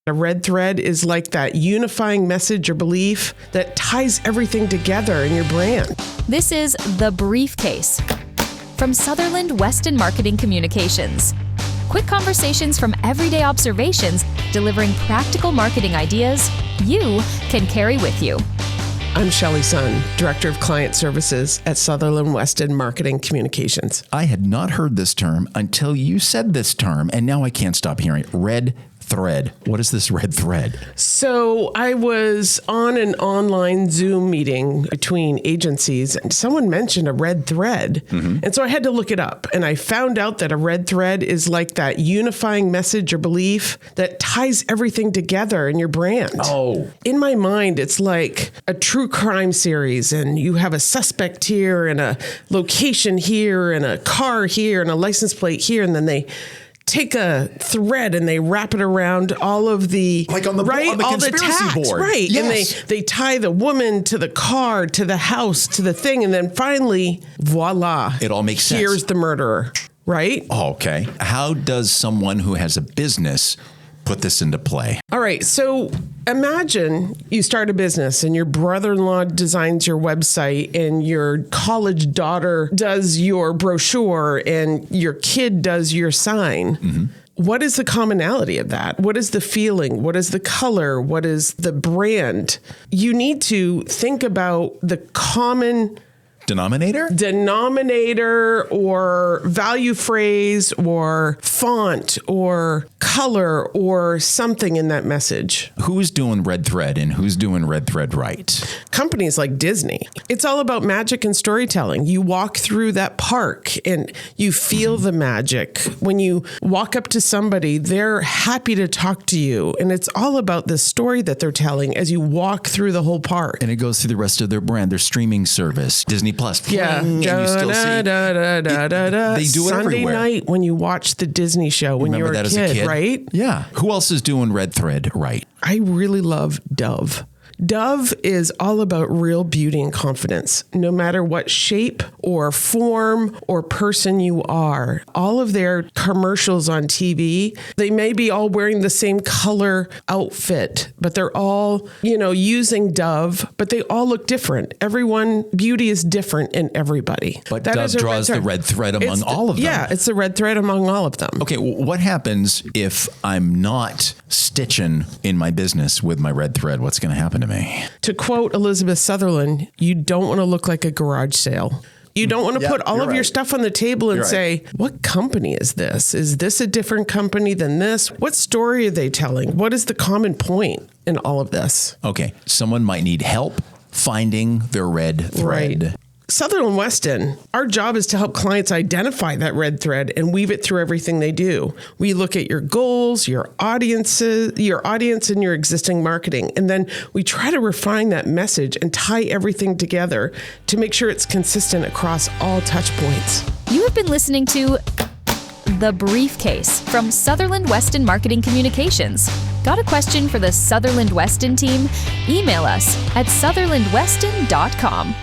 A red thread is like that unifying message or belief that ties everything together in your brand. This is The Briefcase from Sutherland, Weston Marketing Communications. Quick conversations from everyday observations, delivering practical marketing ideas you can carry with you. I'm Shelley Sund, Director of Client Services at Sutherland, Weston Marketing Communications. I had not heard this term until you said this term, and now I can't stop hearing it. Red thread. What is this red thread? So I was on an online Zoom meeting between agencies and someone mentioned a red thread. And so I had to look it up, and I found out that a red thread is like that unifying message or belief that ties everything together in your brand. Oh. In my mind, it's like a true crime series, and you have a suspect here and a location here and a car here and a license plate here, and then they take a thread and they wrap it around all of the like on the all the conspiracy tags, board, right? Yes. And they tie the woman to the car, to the house, to the thing, and then finally, voila! It all makes sense. Here's the murderer, right? Oh, okay. How does someone who has a business put this into play? All right. So imagine you start a business and your brother-in-law designs your website and your college daughter does your brochure and your kid does your sign. What is the commonality of that? What is the feeling? What is the color? What is the brand? You need to think about the common Denominator or value phrase or font or color or something in that message. Who's doing red thread and who's doing red thread right? Companies like Disney. It's all about magic and storytelling. You walk through that park and you feel the magic. When you walk up to somebody, they're happy to talk to you. And it's all about the story that they're telling as you walk through the whole park. And it goes through the rest of their brand, their streaming service, Disney Plus. Yeah. And you still see they do it Sunday everywhere. night when you watch the Disney show when you were Remember that a as a kid? right? Yeah. Who else is doing red thread right? I really love Dove. Dove is all about real beauty and confidence, no matter what shape or form or person you are. All of their commercials on TV, they may be all wearing the same color outfit, but they're all, using Dove, but they all look different. Beauty is different in everybody. But Dove draws the red thread among all of them. Yeah, it's the red thread among all of them. Okay, what happens if I'm not stitching in my business with my red thread? What's going to happen to me? To quote Elizabeth Sutherland, you don't want to look like a garage sale. You don't want to put all of your stuff on the table and say, what company is this? Is this a different company than this? What story are they telling? What is the common point in all of this? Okay, someone might need help finding their red thread. Right. Sutherland Weston, our job is to help clients identify that red thread and weave it through everything they do. We look at your goals, your audience and your existing marketing. And then we try to refine that message and tie everything together to make sure it's consistent across all touch points. You have been listening to The Briefcase from Sutherland Weston Marketing Communications. Got a question for the Sutherland Weston team? Email us at sutherlandweston.com.